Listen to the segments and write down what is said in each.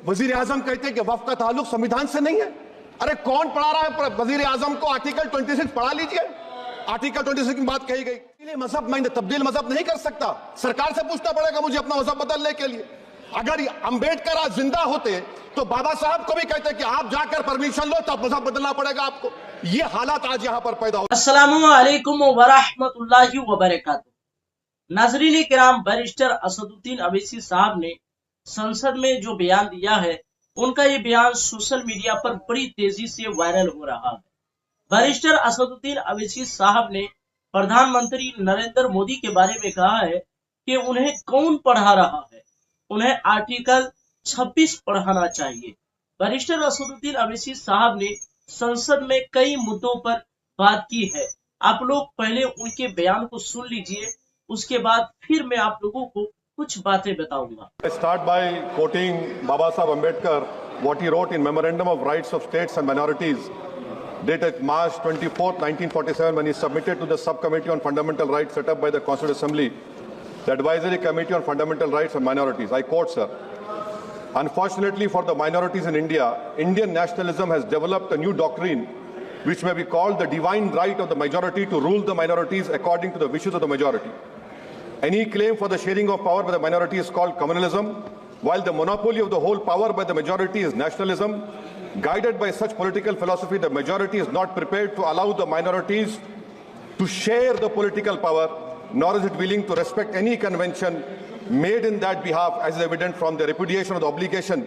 वजीर आजम कहते हैं कि वक्फ का ताल्लुक संविधान से नहीं है। अरे कौन पढ़ा रहा है वजीर आजम को? आर्टिकल 26 पढ़ा लीजिए। आर्टिकल 26 की बात कही गई। मजहब मैं तब्दील मजहब नहीं कर सकता, सरकार से पूछना पड़ेगा मुझे अपना मजहब बदलने के लिए। अगर अंबेडकर आज जिंदा होते तो बाबा साहब को भी कहते कि आप जाकर परमिशन लो, तब मजहब बदलना पड़ेगा आपको। ये हालात आज यहाँ पर पैदा हो। अस्सलामु अलैकुम व रहमतुल्लाहि व बरकातुहू। नाज़रीन किराम, बैरिस्टर असदुद्दीन अवैसी साहब ने संसद में जो बयान दिया है, उनका ये बयान सोशल मीडिया पर बड़ी तेजी से वायरल हो रहा है। बैरिस्टर असदुद्दीन अवैसी साहब ने प्रधानमंत्री नरेंद्र मोदी के बारे में कहा है कि उन्हें कौन पढ़ा रहा है, उन्हें आर्टिकल 26 पढ़ाना चाहिए। बैरिस्टर असदुद्दीन अवैसी साहब ने संसद में कई मुद्दों पर बात की है। आप लोग पहले उनके बयान को सुन लीजिए, उसके बाद फिर मैं आप लोगों को कुछ बातें बताऊंगा। I start by quoting Baba Saheb Ambedkar, what he wrote in Memorandum of Rights of States and Minorities, dated March 24th, 1947, when he submitted to the Subcommittee on Fundamental Rights set up by the Constituent Assembly, the Advisory Committee on Fundamental Rights and Minorities. I quote, sir, "Unfortunately for the minorities in India, Indian nationalism has developed a new doctrine which may be called the divine right of the majority to rule the minorities according to the wishes of the majority. Any claim for the sharing of power by the minority is called communalism, while the monopoly of the whole power by the majority is nationalism. Guided by such political philosophy, the majority is not prepared to allow the minorities to share the political power, nor is it willing to respect any convention made in that behalf, as is evident from the repudiation of the obligation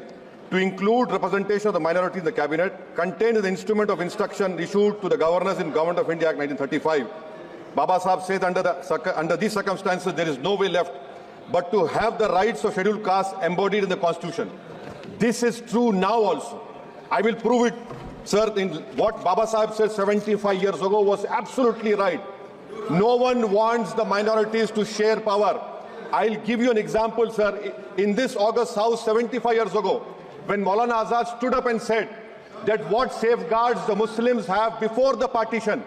to include representation of the minority in the cabinet, contained in the instrument of instruction issued to the governors in Government of India Act 1935. Baba Sahib says under these circumstances, there is no way left but to have the rights of scheduled castes embodied in the Constitution. This is true now also. I will prove it, sir. In what Baba Sahib said 75 years ago was absolutely right. No one wants the minorities to share power. I'll give you an example, sir. In this August House 75 years ago, when Maulana Azad stood up and said that what safeguards the Muslims have before the partition,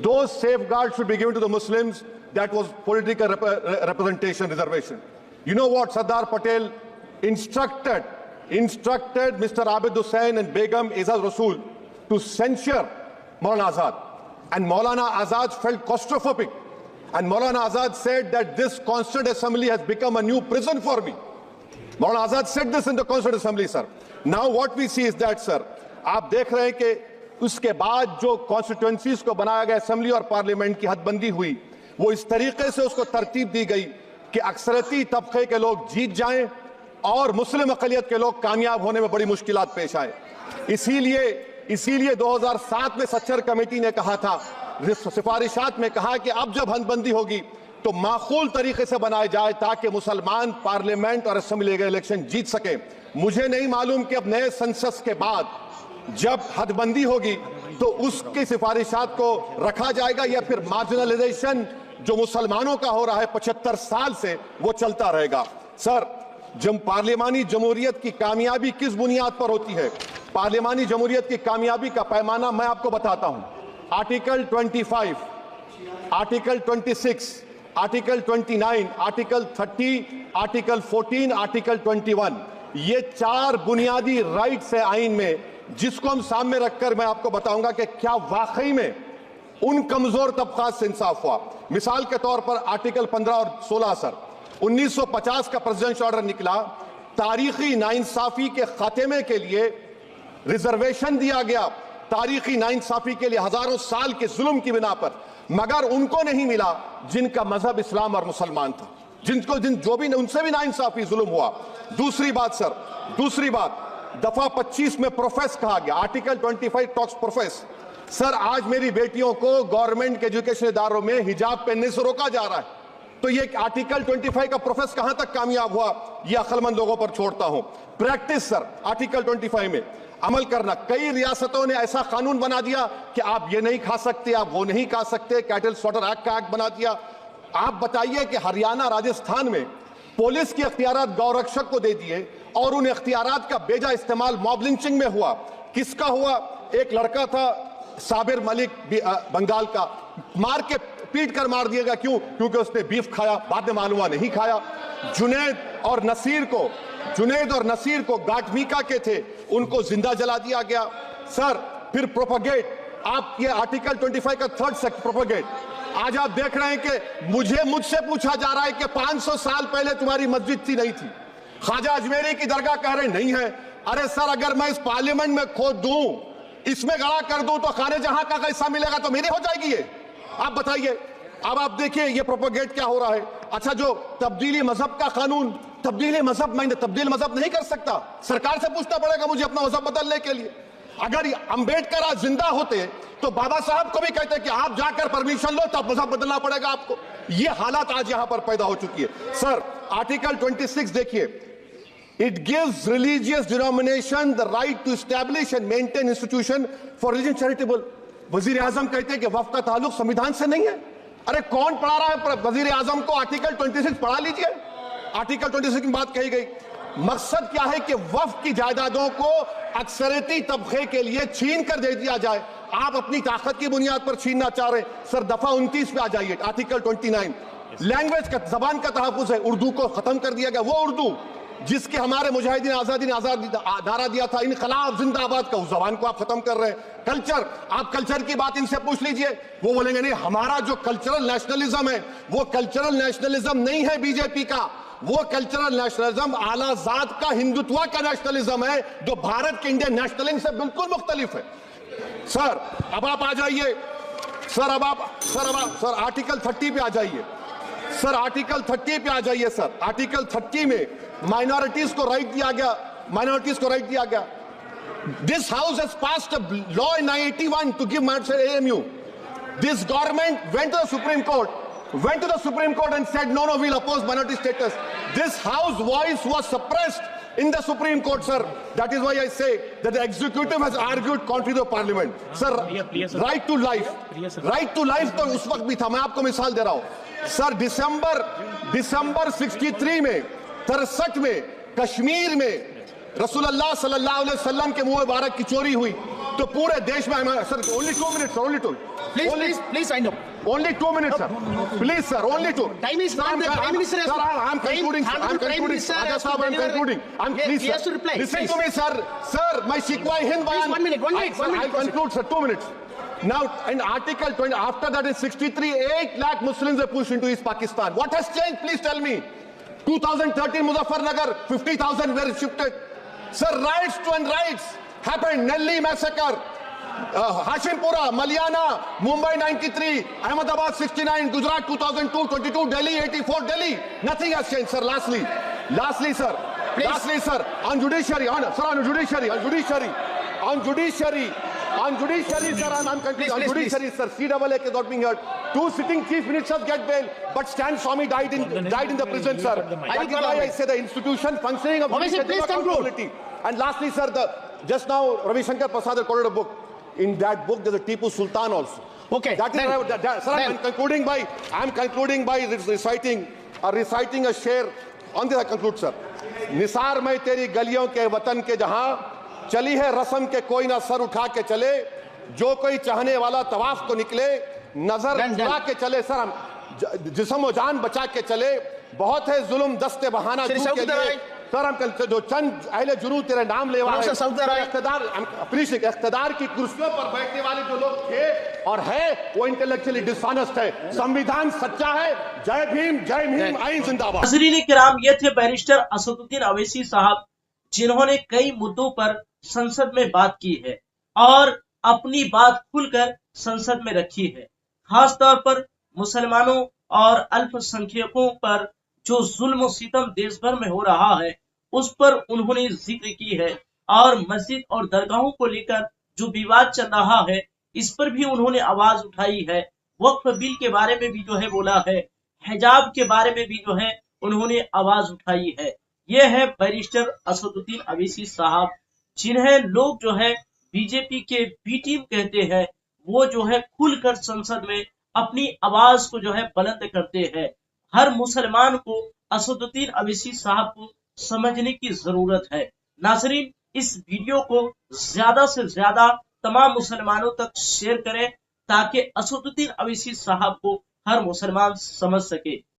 those safeguards should be given to the Muslims. That was political representation, reservation. You know what Sardar Patel instructed Mr. Abid Hussain and Begum Ezaz Rasool to censure Maulana Azad. And Maulana Azad felt claustrophobic. And Maulana Azad said that this Constituent Assembly has become a new prison for me. Maulana Azad said this in the Constituent Assembly, sir. Now what we see is that, sir, आप देख रहे हैं कि उसके बाद जो constituencies को बनाया गया, असेंबली और पार्लियामेंट की हदबंदी हुई, वो इस तरीके से उसको तरतीब दी गई कि अक्सरती तबके के लोग जीत जाएं और मुस्लिम अक़लियत के लोग कामयाब होने में बड़ी मुश्किलात पेश आए। इसीलिए 2007 में सच्चर कमेटी ने कहा था, सिफारिशात में कहा कि अब जब हदबंदी होगी तो माकूल तरीके से बनाए जाए ताकि मुसलमान पार्लियामेंट और असेंबली के इलेक्शन जीत सके। मुझे नहीं मालूम कि अब नए सेंसस के बाद जब हदबंदी होगी तो उसकी सिफारिशात को रखा जाएगा या फिर मार्जिनलाइजेशन जो मुसलमानों का हो रहा है 75 साल से, वो चलता रहेगा। सर, पार्लियामानी जमहूरियत की कामयाबी किस बुनियाद पर होती है? पार्लियामानी जमहूरियत की कामयाबी का पैमाना मैं आपको बताता हूं। Article 25, article 26, article 29, article 30, article 14, article 21, ये 4 बुनियादी राइट्स है आईन में, जिसको हम सामने रखकर मैं आपको बताऊंगा कि क्या वाकई में उन कमजोर तबकात से इंसाफ हुआ। मिसाल के तौर पर आर्टिकल 15 और 16, सर, 1950 का प्रेसिडेंशियल ऑर्डर निकला, तारीखी नाइंसाफी के खात्मे के लिए रिजर्वेशन दिया गया, तारीखी नाइंसाफी के लिए हजारों साल के जुल्म की बिना पर, मगर उनको नहीं मिला जिनका मजहब इस्लाम और मुसलमान था, जो भी उनसे भी नाइंसाफी जुल्म हुआ। दूसरी बात दफा 25 में प्रोफेस कहा गया, आर्टिकल 25 टॉक्स प्रोफेस। सर, आज मेरी बेटियों को गवर्नमेंट के एजुकेशन इदारों में हिजाब पहनने से रोका जा रहा है, तो ये आर्टिकल 25 का प्रोफेस कहां तक कामयाब हुआ, ये अक्लमंद लोगों पर छोड़ता हूं। प्रैक्टिस, सर, आर्टिकल 25 में अमल करना। कई रियासतों ने ऐसा कानून बना दिया कि आप ये नहीं खा सकते, आप वो नहीं खा सकते, कैटल स्लॉटर एक्ट का एक्ट बना दिया। आप बताइए कि हरियाणा, राजस्थान में पुलिस के अख्तियारात गौरक्षक को दे दिए और उन अख्तियारात का बेजा इस्तेमाल मॉब लिंचिंग में हुआ। किसका हुआ? एक लड़का था साबिर मलिक बंगाल का, मार के पीट कर मार दिया गया। क्यों? क्योंकि उसने बीफ खाया, बाद में मालूम हुआ नहीं खाया। जुनैद और नसीर को, जुनैद और नसीर को गाटमीका के थे, उनको जिंदा जला दिया गया। सर फिर प्रोपगेट, आप ये आर्टिकल 25 का थर्ड सेक्शन प्रोपगेट, आज आप देख रहे हैं कि मुझसे पूछा जा रहा है कि 500 साल पहले तुम्हारी मस्जिद थी, नहीं थी। ख्वाजा अजमेरी की दरगाह कह रहे नहीं है। अरे सर, अगर मैं इस पार्लियामेंट में खोद दूं, इसमें गड़ा कर दूं, तो खाने जहां का हिस्सा मिलेगा तो मेरी हो जाएगी ये? आप बताइए। अब आप देखिए ये प्रोपोगेट क्या हो रहा है। अच्छा, जो तब्दीली मजहब का कानून, तब्दीली मजहब, मैं तब्दील मजहब नहीं कर सकता, सरकार से पूछना पड़ेगा मुझे अपना मजहब बदलने के लिए। अगर अंबेडकर आज जिंदा होते तो बाबा साहब को भी कहते कि आप जाकर परमिशन लो, तब मजहब बदलना पड़ेगा आपको। ये हालात आज यहां पर पैदा हो चुकी है। सर आर्टिकल 26 देखिए, it gives religious denomination the right to establish and maintain institution for religion charitable. वजीर आजम कहते हैं कि वक्फ का ताल्लुक संविधान से नहीं है। अरे कौन पढ़ा रहा है वजीर आजम को? आर्टिकल 26 पढ़ा लीजिए। आर्टिकल 26 की बात कही गई। मकसद क्या है कि वक्फ की जायदादों को अक्सरियती तबके के लिए छीन कर दे दिया जाए। आप अपनी ताकत की बुनियाद पर छीनना चाह रहे हैं। सर दफा 29 पे आ जाइए, आर्टिकल 29। लैंग्वेज का, जबान का तहफ्फुज है, उर्दू को खत्म कर दिया गया। वो उर्दू जिसके हमारे मुजाहिदीन आजादी ने नारा दिया था, इनकलाब जिंदाबाद का, उस जबान को आप खत्म कर रहे हैं। कल्चर, आप कल्चर की बात इनसे पूछ लीजिए, वो बोलेंगे नहीं, हमारा जो कल्चरल नेशनलिज्म है वो कल्चरल नेशनलिज्म नहीं है बीजेपी का, वो कल्चरल नेशनलिज्म आलाजाद का हिंदुत्व का नेशनलिज्म है, जो भारत के इंडियन नेशनलिज्म से बिल्कुल मुख्तलिफ है। सर अब आप आ जाइए, सर आर्टिकल 30 पे आ जाइए। सर आर्टिकल 30 पे आ जाइए। सर आर्टिकल 30 में माइनॉरिटीज को राइट दिया गया। This house has passed a law in 1981 to give minority AMU. This government went to the Supreme Court and said no, we'll oppose minority status. This house voice was suppressed in the Supreme Court, sir. That is why I say that the executive has argued contrary to parliament. Sir, right to life तो उस वक्त भी था। मैं आपको मिसाल दे रहा हूं। सर दिसंबर 63 में, 63 में कश्मीर में रसूलुल्लाह सल्लल्लाहु अलैहि वसल्लम के मुंह मुबारक की चोरी हुई तो पूरे देश में, sir only 2 minutes, sir, only 2. Please, I know. Only 2 minutes, sir. Please, sir, only 2. Time is not there. Prime Minister has Sir, I'm concluding. Prime Minister has to I'm deliver. concluding. Please, He has to reply. Listen Please. to me, sir. Sir, my Shikwa Hind Bayan. 1 minute. I'll conclude, sir. 2 minutes. Now, in Article 20, after that in 63, 8 lakh Muslims were pushed into East Pakistan. What has changed? Please tell me. 2013 Muzaffarnagar, 50,000 were shifted. Sir, riots happened. Nelly massacre. Hashimpura, Maliana, Mumbai 93, Ahmedabad 69, Gujarat 2002, 22, Delhi 84, Delhi. Nothing has changed, sir. Lastly, sir. Please. Lastly, sir. On judiciary, sir. On judiciary, sir. I'm concluding. On judiciary, sir. CAA is not being heard. 2 sitting chief ministers get bail, but Stan Swamy died in the prison, sir. That is why I say the institution functioning of Obviously, please accountability. And lastly, sir, just now Ravi Shankar Prasad had quoted a book. In that book, there's a Tipu Sultan also. Okay. That is sir, I'm concluding by reciting a sher. On this I conclude, sir. Nisar में तेरी गलियों के वतन के जहां चली है रस्म के कोई ना सर उठा के चले, जो कोई चाहने वाला तवाफ को निकले, नजर चुरा के चले। सर हम जिस्म जान बचा के चले, बहुत है जुल्म दस्ते बहाना के लिए। सर हम जो चंद अहले जुनूद तेरे नाम लेवा है, इख्तिदार की कुर्सियों पर बैठने वाले जो लोग थे और है, वो इंटेलेक्चुअली डिसऑनेस्ट है। संविधान सच्चा है। जय भीम, आइन जिंदाबाद। नाज़रीन किराम, ये थे बैरिस्टर असदुद्दीन अवैसी साहब, जिन्होंने कई मुद्दों पर संसद में बात की है और अपनी बात खुलकर संसद में रखी है। खास तौर पर मुसलमानों और अल्पसंख्यकों पर जो जुल्म सितम देश भर में हो रहा है, उस पर उन्होंने जिक्र की है और मस्जिद और दरगाहों को लेकर जो विवाद चल रहा है, इस पर भी उन्होंने आवाज उठाई है। वक्फ बिल के बारे में भी जो है बोला है, हिजाब के बारे में भी जो है उन्होंने आवाज उठाई है। ये है बैरिस्टर असदुद्दीन अवैसी साहब, जिन्हें लोग जो है बीजेपी के बी टीम कहते हैं। वो जो है खुलकर संसद में अपनी आवाज को जो है बुलंद करते हैं। हर मुसलमान को असदुद्दीन अवैसी साहब को समझने की जरूरत है। नाज़रीन, इस वीडियो को ज्यादा से ज्यादा तमाम मुसलमानों तक शेयर करें ताकि असदुद्दीन अवैसी साहब को हर मुसलमान समझ सके।